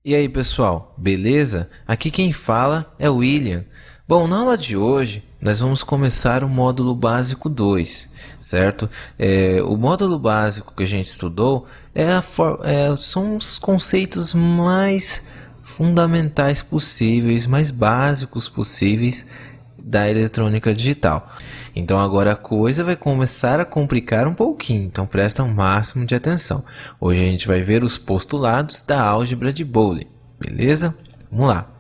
E aí pessoal, beleza? Aqui quem fala é o William. Bom, na aula de hoje nós vamos começar o módulo básico 2, certo? O módulo básico que a gente estudou são os conceitos mais fundamentais possíveis, mais básicos possíveis da eletrônica digital. Então agora a coisa vai começar a complicar um pouquinho, então presta o máximo de atenção. Hoje a gente vai ver os postulados da álgebra de Boolean, beleza? Vamos lá.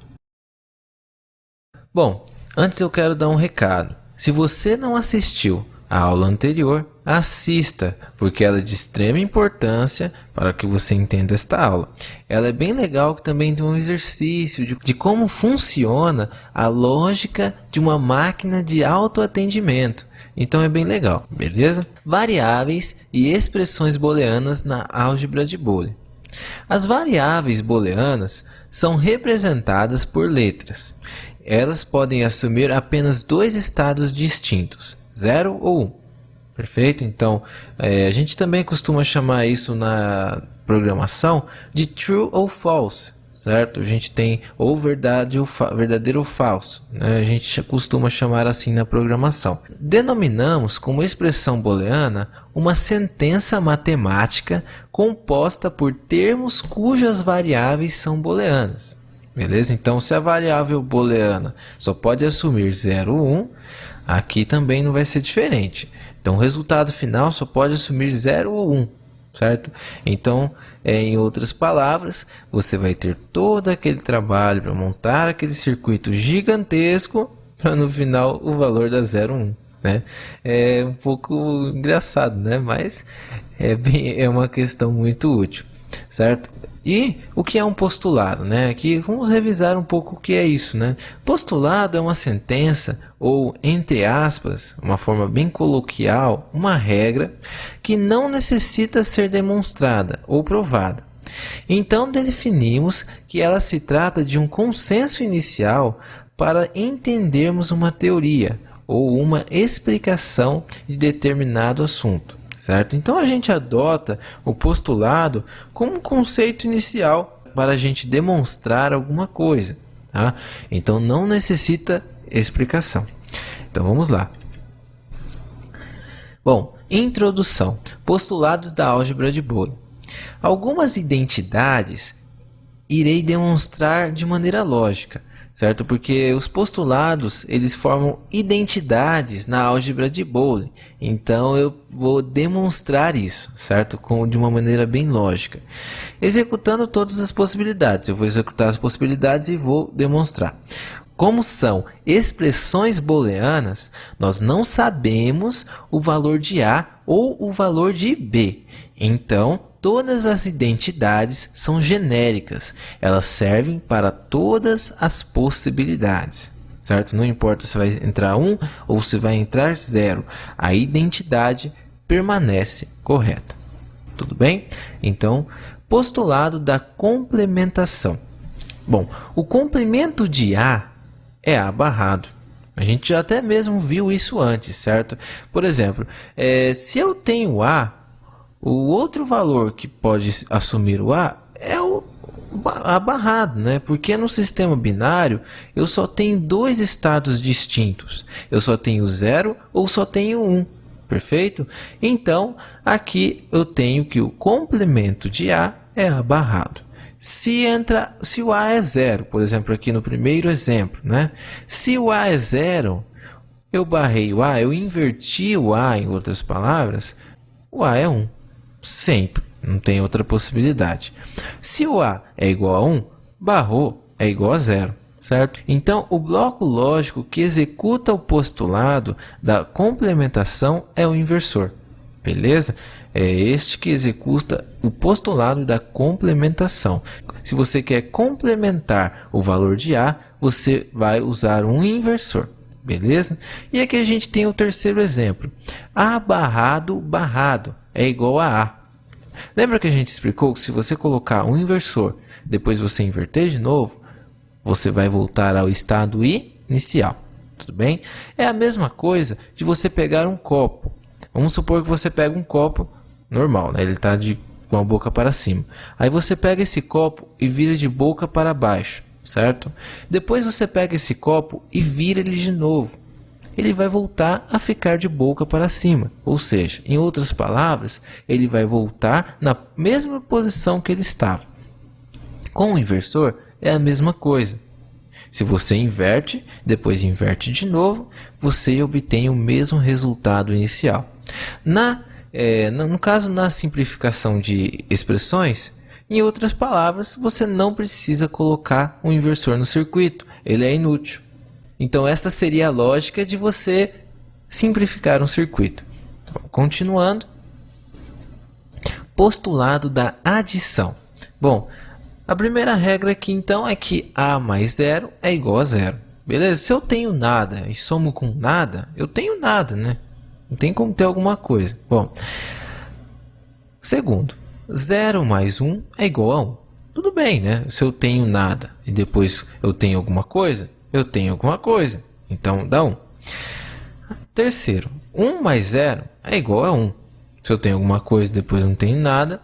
Bom, antes eu quero dar um recado. Se você não assistiu a aula anterior, assista, porque ela é de extrema importância para que você entenda esta aula. Ela é bem legal, que também tem um exercício de como funciona a lógica de uma máquina de autoatendimento. Então é bem legal, beleza? Variáveis e expressões booleanas na álgebra de Boolean. As variáveis booleanas são representadas por letras. Elas podem assumir apenas dois estados distintos, 0 ou 1. Perfeito? Então, a gente também costuma chamar isso na programação de true ou false, certo? A gente tem ou verdadeiro ou falso, né? A gente costuma chamar assim na programação. Denominamos como expressão booleana uma sentença matemática composta por termos cujas variáveis são booleanas. Beleza? Então, se a variável booleana só pode assumir 0 ou 1, aqui também não vai ser diferente. Então, o resultado final só pode assumir 0 ou 1, certo? Então, em outras palavras, você vai ter todo aquele trabalho para montar aquele circuito gigantesco para no final o valor dar 0 ou 1. Né? É um pouco engraçado, né? Mas é uma questão muito útil, certo? E o que é um postulado, né? Aqui vamos revisar um pouco o que é isso, né? Postulado é uma sentença ou, entre aspas, uma forma bem coloquial, uma regra que não necessita ser demonstrada ou provada. Então definimos que ela se trata de um consenso inicial para entendermos uma teoria ou uma explicação de determinado assunto. Certo? Então a gente adota o postulado como um conceito inicial para a gente demonstrar alguma coisa. Tá? Então não necessita explicação. Então vamos lá. Bom, introdução. Postulados da álgebra de Boolean. Algumas identidades irei demonstrar de maneira lógica, certo? Porque os postulados, eles formam identidades na álgebra de Boolean. Então eu vou demonstrar isso, certo? De uma maneira bem lógica. Executando todas as possibilidades. Eu vou executar as possibilidades e vou demonstrar. Como são expressões booleanas, nós não sabemos o valor de A ou o valor de B. Então, todas as identidades são genéricas, elas servem para todas as possibilidades, certo? Não importa se vai entrar 1 ou se vai entrar 0, a identidade permanece correta. Tudo bem? Então, postulado da complementação. Bom, o complemento de A é A barrado. A gente já até mesmo viu isso antes, certo? Por exemplo, se eu tenho A, o outro valor que pode assumir o A é o A barrado, né? Porque no sistema binário eu só tenho dois estados distintos. Eu só tenho 0 ou só tenho 1. Perfeito? Então, aqui eu tenho que o complemento de A é A barrado. Se o A é 0, por exemplo, aqui no primeiro exemplo, né? Se o A é 0, eu barrei o A, eu inverti o A, em outras palavras, o A é 1. Sempre, não tem outra possibilidade. Se o A é igual a 1, barrou é igual a 0, certo? Então, o bloco lógico que executa o postulado da complementação é o inversor, beleza? É este que executa o postulado da complementação. Se você quer complementar o valor de A, você vai usar um inversor, beleza? E aqui a gente tem o terceiro exemplo. A barrado é igual a A. Lembra que a gente explicou que se você colocar um inversor, depois você inverter de novo, você vai voltar ao estado inicial. Tudo bem? É a mesma coisa de você pegar um copo. Vamos supor que você pega um copo normal, né? Ele está de com a boca para cima. Aí você pega esse copo e vira de boca para baixo, certo? Depois você pega esse copo e vira ele de novo. Ele vai voltar a ficar de boca para cima, ou seja, em outras palavras, ele vai voltar na mesma posição que ele estava. Com o inversor é a mesma coisa. Se você inverte, depois inverte de novo, você obtém o mesmo resultado inicial. No caso, na simplificação de expressões, em outras palavras, você não precisa colocar um inversor no circuito, ele é inútil. Então, esta seria a lógica de você simplificar um circuito. Continuando, postulado da adição. Bom, a primeira regra aqui então é que A mais zero é igual a zero. Beleza? Se eu tenho nada e somo com nada, eu tenho nada, né? Não tem como ter alguma coisa. Bom, segundo, 0 mais 1 é igual a 1. Tudo bem, né? Se eu tenho nada e depois eu tenho alguma coisa, eu tenho alguma coisa. Então, dá 1. Terceiro, 1 mais 0 é igual a 1. Se eu tenho alguma coisa e depois não tenho nada,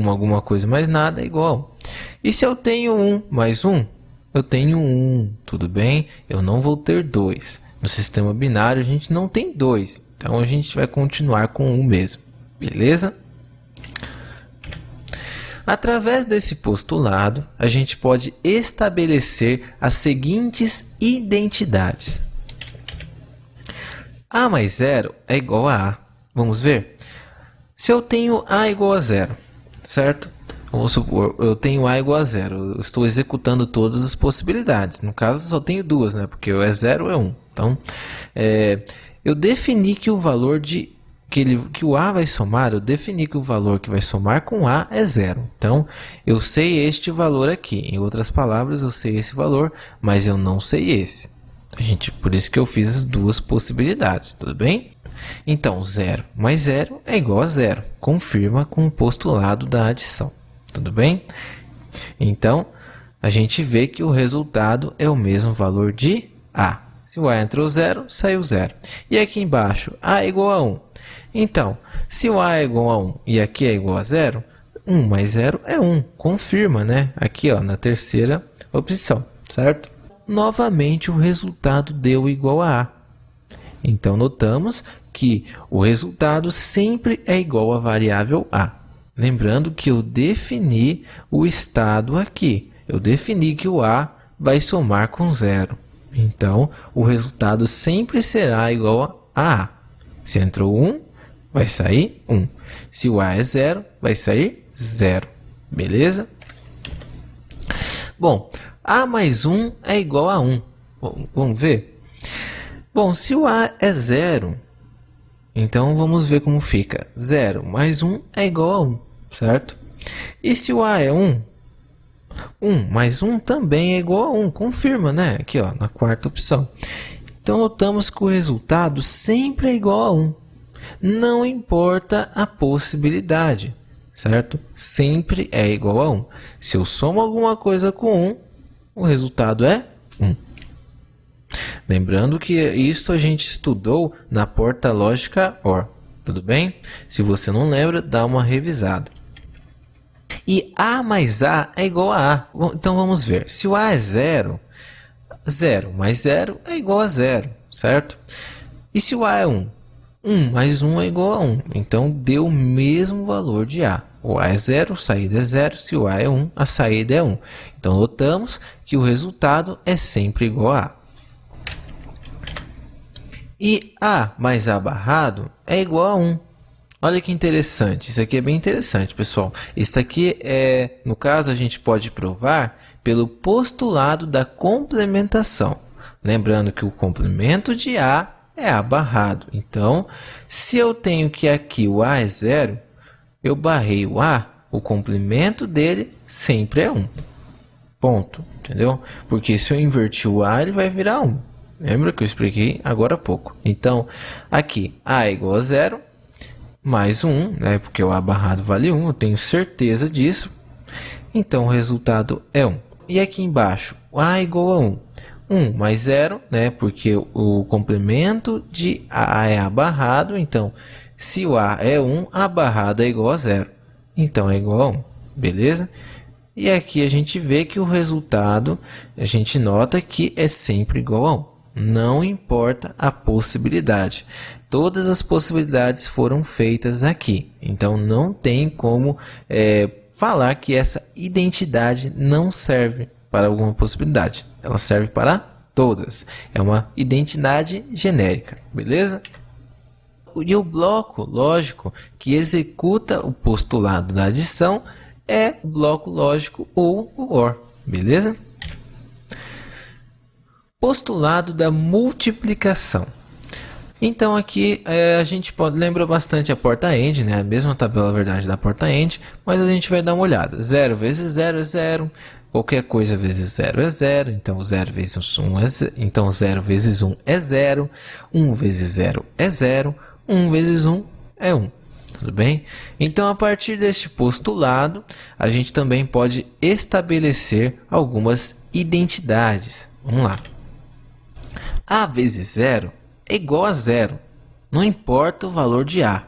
alguma coisa mais nada é igual a 1. E se eu tenho 1 mais 1, eu tenho 1. Tudo bem? Eu não vou ter 2. No sistema binário a gente não tem 2. Então, a gente vai continuar com 1 mesmo. Beleza? Através desse postulado, a gente pode estabelecer as seguintes identidades. A mais 0 é igual a A. Vamos ver? Se eu tenho A igual a 0, certo? Vamos supor, eu tenho A igual a 0. Eu estou executando todas as possibilidades. No caso, só tenho duas, né? Porque o é 0 é 1. Então, eu defini que o valor que o A vai somar, eu defini que o valor que vai somar com A é 0. Então, eu sei este valor aqui. Em outras palavras, eu sei esse valor, mas eu não sei esse. Por isso que eu fiz as duas possibilidades, tudo bem? Então, 0 mais 0 é igual a 0. Confirma com o postulado da adição, tudo bem? Então, a gente vê que o resultado é o mesmo valor de A. Se o A entrou 0, saiu 0. E aqui embaixo, A é igual a 1. Então, se o A é igual a 1 e aqui é igual a 0, 1 mais 0 é 1. Confirma, né? Aqui, ó, na terceira opção, certo? Novamente, o resultado deu igual a A. Então, notamos que o resultado sempre é igual à variável A. Lembrando que eu defini o estado aqui. Eu defini que o A vai somar com 0. Então, o resultado sempre será igual a A. Se entrou 1, vai sair 1. Se o A é 0, vai sair 0. Beleza? Bom, A mais 1 é igual a 1. Vamos ver? Bom, se o A é 0, então vamos ver como fica. 0 mais 1 é igual a 1, certo? E se o A é 1, 1 mais 1 também é igual a 1. Confirma, né? Aqui, ó, na quarta opção. Então, notamos que o resultado sempre é igual a 1. Não importa a possibilidade, certo? Sempre é igual a 1. Se eu somo alguma coisa com 1, o resultado é 1. Lembrando que isto a gente estudou na porta lógica OR. Tudo bem? Se você não lembra, dá uma revisada. E A mais A é igual a A. Então, vamos ver. Se o A é 0, 0 mais 0 é igual a 0, certo? E se o A é 1? 1 mais 1 é igual a 1. Então, deu o mesmo valor de A. O A é 0, a saída é 0. Se o A é 1, a saída é 1. Então, notamos que o resultado é sempre igual a A. E A mais A barrado é igual a 1. Olha que interessante. Isso aqui é bem interessante, pessoal. Isso aqui no caso, a gente pode provar pelo postulado da complementação. Lembrando que o complemento de A é A barrado. Então, se eu tenho que aqui o A é 0, eu barrei o A, o complemento dele sempre é 1. Ponto. Entendeu? Porque se eu invertir o A, ele vai virar 1. Lembra que eu expliquei agora há pouco? Então, aqui, A é igual a 0, mais 1, né? Porque o A barrado vale 1, eu tenho certeza disso. Então, o resultado é 1. E aqui embaixo, A é igual a 1. 1 mais 0, né? Porque o complemento de A é A barrado. Então, se o A é 1, A barrado é igual a 0. então é igual a 1, beleza? E aqui a gente vê que o resultado, a gente nota que é sempre igual a 1. Não importa a possibilidade. Todas as possibilidades foram feitas aqui. Então não tem como falar que essa identidade não serve para alguma possibilidade. Ela serve para todas. É uma identidade genérica, beleza? E o bloco lógico que executa o postulado da adição é o bloco lógico ou o OR, beleza? Postulado da multiplicação. Então aqui a gente lembra bastante a porta-end, né? A mesma tabela, na verdade, da porta-end, mas a gente vai dar uma olhada. 0 vezes 0 é 0, qualquer coisa vezes 0 é 0, então 0 vezes 1 é 0, então 0 vezes 1 é 0, 1 vezes 0 é 0, 1 vezes 1 é 1. Tudo bem? Então, a partir deste postulado, a gente também pode estabelecer algumas identidades. Vamos lá. A vezes 0 é igual a 0. Não importa o valor de A.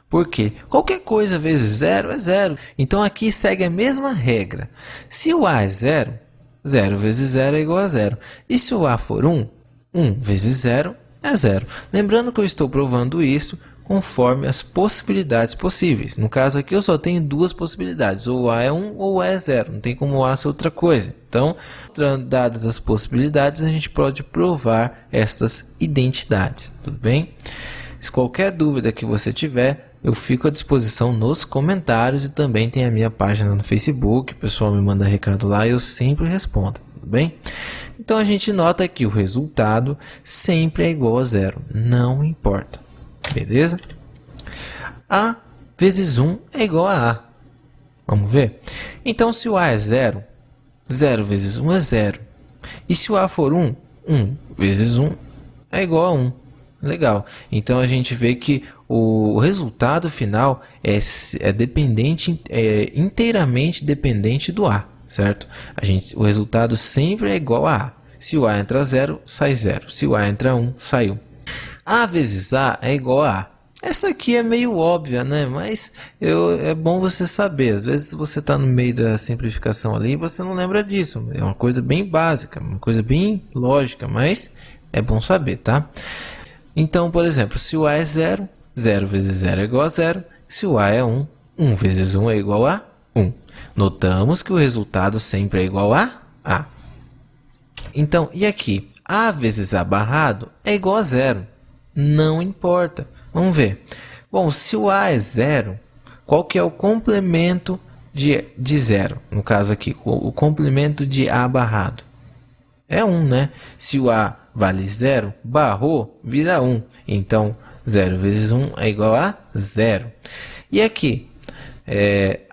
Por quê? Qualquer coisa vezes 0 é 0. Então, aqui segue a mesma regra. Se o A é 0, 0 vezes 0 é igual a 0. E se o A for 1, 1 vezes 0 é 0. Lembrando que eu estou provando isso conforme as possibilidades possíveis. No caso aqui eu só tenho duas possibilidades, ou A é 1 ou A é 0, não tem como A ser outra coisa. Então, dadas as possibilidades, a gente pode provar estas identidades, tudo bem? Se qualquer dúvida que você tiver, eu fico à disposição nos comentários e também tem a minha página no Facebook, o pessoal me manda recado lá e eu sempre respondo, tudo bem? Então a gente nota que o resultado sempre é igual a 0, não importa. Beleza? A vezes 1 é igual a A. Vamos ver? Então, se o A é 0, 0 vezes 1 é 0. E se o A for 1, 1 vezes 1 é igual a 1. Legal. Então, a gente vê que o resultado final é dependente, inteiramente dependente do A, certo? O resultado sempre é igual a A. Se o A entra 0, sai 0. Se o A entra 1, sai 1. A vezes A é igual a A. Essa aqui é meio óbvia, né? Mas é bom você saber. Às vezes você está no meio da simplificação ali e você não lembra disso. É uma coisa bem básica, uma coisa bem lógica, mas é bom saber, tá? Então, por exemplo, se o A é 0, 0 vezes 0 é igual a 0. Se o A é 1, 1 vezes 1 é igual a 1. Notamos que o resultado sempre é igual a A. Então, e aqui? A vezes A barrado é igual a 0. Não importa. Vamos ver. Bom, se o A é 0, qual que é o complemento de 0? No caso aqui, o complemento de A barrado. É 1, né? Se o A vale 0, barrou, vira 1. Então, 0 vezes 1 é igual a 0. E aqui,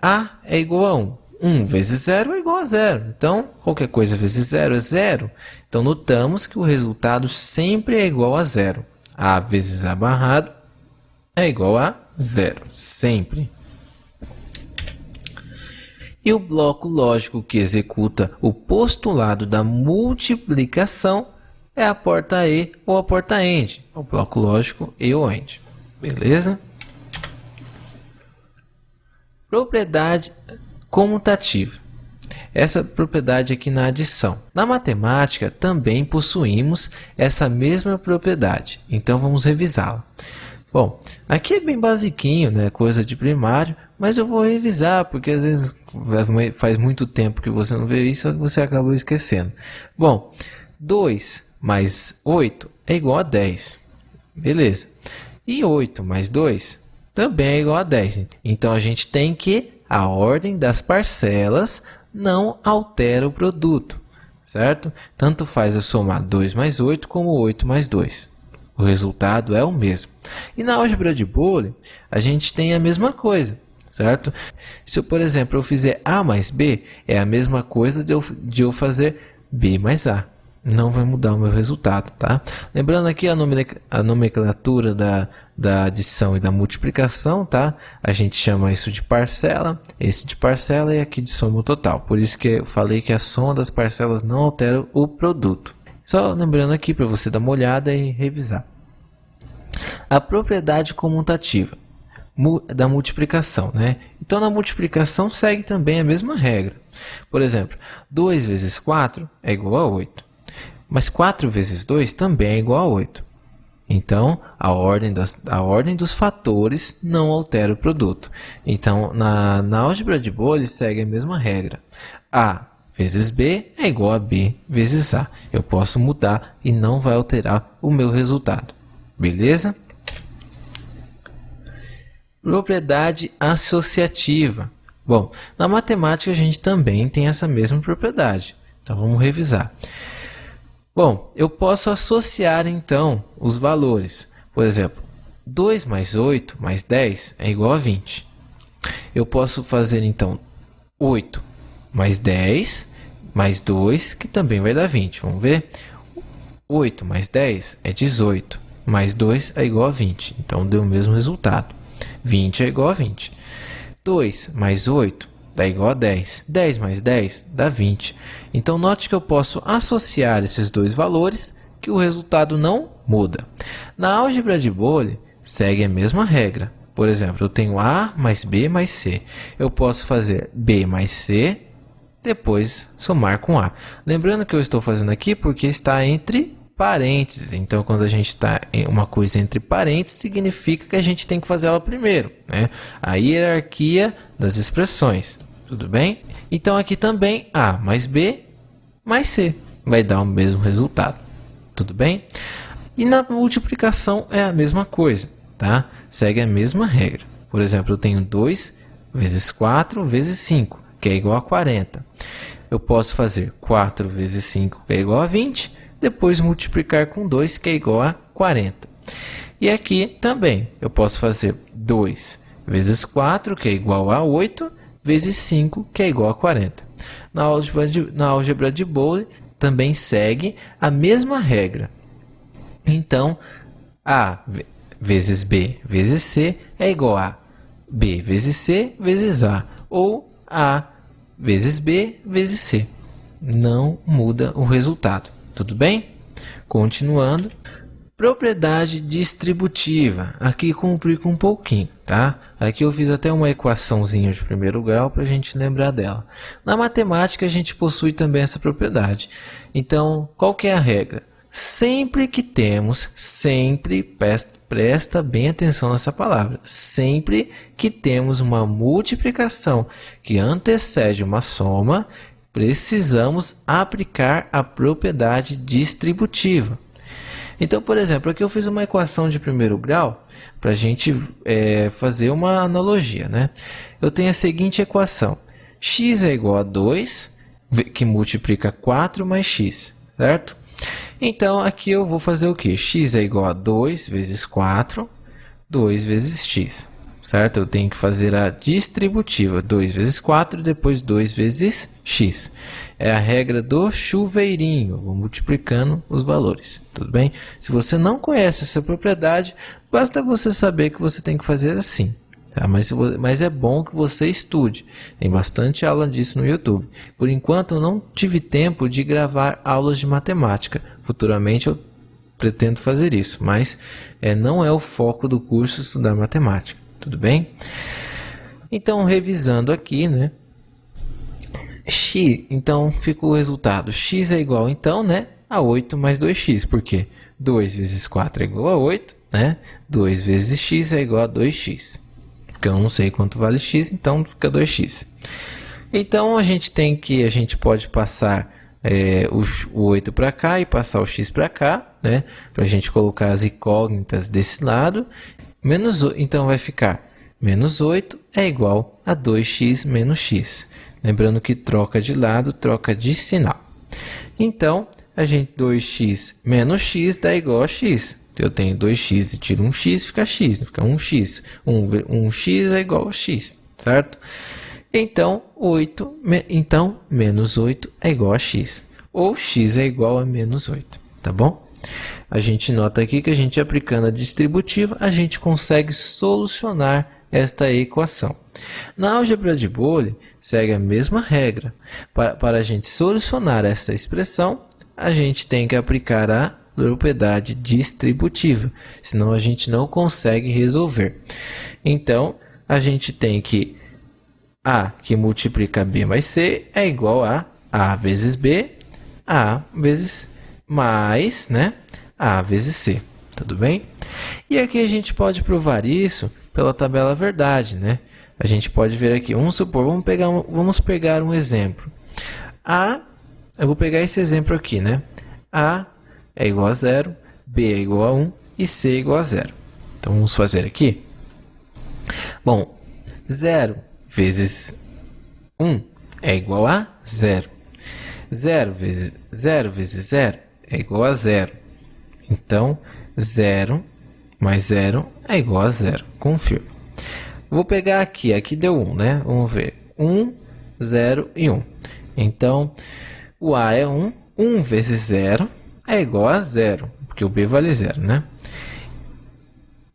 A é igual a 1. 1 vezes 0 é igual a 0. Então, qualquer coisa vezes 0 é 0. Então, notamos que o resultado sempre é igual a 0. A vezes A barrado é igual a 0, sempre. E o bloco lógico que executa o postulado da multiplicação é a porta E ou a porta AND. O bloco lógico E ou AND. Beleza? Propriedade comutativa. Essa propriedade aqui na adição. Na matemática também possuímos essa mesma propriedade, então vamos revisá-la. Bom, aqui é bem basiquinho, né? Coisa de primário, mas eu vou revisar porque às vezes faz muito tempo que você não vê isso e você acabou esquecendo. Bom, 2 mais 8 é igual a 10, beleza? E 8 mais 2 também é igual a 10, então a gente tem que a ordem das parcelas não altera o produto, certo? Tanto faz eu somar 2 mais 8 como 8 mais 2. O resultado é o mesmo. E na álgebra de Boolean, a gente tem a mesma coisa, certo? Se eu, por exemplo, eu fizer A mais B, é a mesma coisa de eu fazer B mais A. Não vai mudar o meu resultado, tá? Lembrando aqui a nomenclatura da adição e da multiplicação, tá? A gente chama isso de parcela, esse de parcela e aqui de soma total. Por isso que eu falei que a soma das parcelas não altera o produto. Só lembrando aqui para você dar uma olhada e revisar. A propriedade comutativa. da multiplicação, né? Então, na multiplicação segue também a mesma regra. Por exemplo, 2 vezes 4 é igual a 8. Mas 4 vezes 2 também é igual a 8. Então, a ordem dos fatores não altera o produto. Então, na álgebra de Boole segue a mesma regra. A vezes B é igual a B vezes A. Eu posso mudar e não vai alterar o meu resultado. Beleza? Propriedade associativa. Bom, na matemática a gente também tem essa mesma propriedade. Então, vamos revisar. Bom, eu posso associar então os valores. Por exemplo, 2 mais 8 mais 10 é igual a 20. Eu posso fazer então 8 mais 10 mais 2, que também vai dar 20. Vamos ver? 8 mais 10 é 18, mais 2 é igual a 20. Então, deu o mesmo resultado. 20 é igual a 20. 2 mais 8 dá igual a 10. 10 mais 10 dá 20. Então, note que eu posso associar esses dois valores que o resultado não muda. Na álgebra de Boole, segue a mesma regra. Por exemplo, eu tenho A mais B mais C. Eu posso fazer B mais C, depois somar com A. Lembrando que eu estou fazendo aqui porque está entre parênteses. Então, quando a gente está em uma coisa entre parênteses, significa que a gente tem que fazer ela primeiro, né? A hierarquia das expressões. Tudo bem? Então, aqui também A mais B mais C vai dar o mesmo resultado. Tudo bem? E na multiplicação é a mesma coisa, tá? Segue a mesma regra. Por exemplo, eu tenho 2 vezes 4 vezes 5, que é igual a 40. Eu posso fazer 4 vezes 5, que é igual a 20, depois multiplicar com 2, que é igual a 40. E aqui também, eu posso fazer 2 vezes 4, que é igual a 8, vezes 5, que é igual a 40. Na álgebra de Boole, também segue a mesma regra. Então, A vezes B vezes C é igual a B vezes C vezes A, ou A vezes B vezes C. Não muda o resultado. Tudo bem? Continuando. Propriedade distributiva. Aqui complica um pouquinho, tá? Aqui eu fiz até uma equaçãozinha de primeiro grau para a gente lembrar dela. Na matemática a gente possui também essa propriedade. Então, qual que é a regra? Sempre que temos, presta bem atenção nessa palavra, sempre que temos uma multiplicação que antecede uma soma, precisamos aplicar a propriedade distributiva. Então, por exemplo, aqui eu fiz uma equação de primeiro grau para a gente fazer uma analogia, né? Eu tenho a seguinte equação: x é igual a 2, que multiplica 4 mais x, certo? Então, aqui eu vou fazer o que? X é igual a 2 vezes 4, 2 vezes x, certo? Eu tenho que fazer a distributiva, 2 vezes 4, depois 2 vezes x. É a regra do chuveirinho, vou multiplicando os valores, tudo bem? Se você não conhece essa propriedade, basta você saber que você tem que fazer assim. Tá? Mas é bom que você estude. Tem bastante aula disso no YouTube. Por enquanto, eu não tive tempo de gravar aulas de matemática. Futuramente, eu pretendo fazer isso. Mas não é o foco do curso estudar matemática. Tudo bem? Então, revisando aqui, né? Então, fica o resultado. X é igual, então, né, a 8 mais 2x. Por quê? 2 vezes 4 é igual a 8, né? 2 vezes x é igual a 2x. Porque eu não sei quanto vale x, então fica 2x. Então a gente pode passar o 8 para cá e passar o x para cá, né? Para a gente colocar as incógnitas desse lado. Então vai ficar menos 8 é igual a 2x menos x. Lembrando que troca de lado, troca de sinal. Então, 2x menos x dá igual a x. Eu tenho 2x e tiro um x, fica x, fica 1x. 1x é igual a x, certo? Então, menos 8 é igual a x. Ou x é igual a menos 8, tá bom? A gente nota aqui que a gente aplicando a distributiva, a gente consegue solucionar esta equação. Na álgebra de Boole, segue a mesma regra. Para a gente solucionar esta expressão, a gente tem que aplicar a propriedade distributiva, senão a gente não consegue resolver. Então, a gente tem que A que multiplica B mais C é igual a vezes B, A vezes mais, né, A vezes C, tudo bem? E aqui a gente pode provar isso pela tabela verdade, né? A gente pode ver aqui, vamos supor, vamos pegar um exemplo. Eu vou pegar esse exemplo aqui, né? A é igual a 0, B é igual a 1 e C é igual a 0. Então, vamos fazer aqui. Bom, 0 vezes 1 é igual a 0. 0 vezes 0 é igual a 0. Então, 0 mais 0 é igual a 0. Confirma. Vou pegar aqui deu 1, né? Vamos ver. 1, 0 e 1. Então, o A é 1. 1 vezes 0 é igual a 0, porque o B vale 0, né?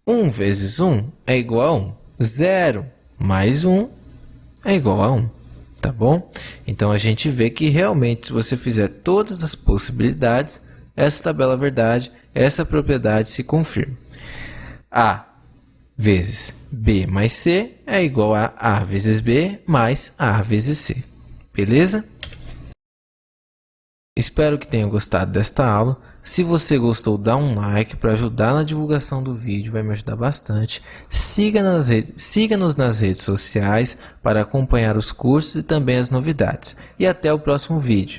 1 vezes 1 é igual a 1. 0 mais 1 é igual a 1, tá bom? Então, a gente vê que realmente, se você fizer todas as possibilidades, essa tabela verdade, essa propriedade se confirma. A vezes B mais C é igual a A vezes B mais A vezes C. Beleza? Espero que tenha gostado desta aula. Se você gostou, dá um like para ajudar na divulgação do vídeo, vai me ajudar bastante. Siga-nos nas redes sociais para acompanhar os cursos e também as novidades. E até o próximo vídeo.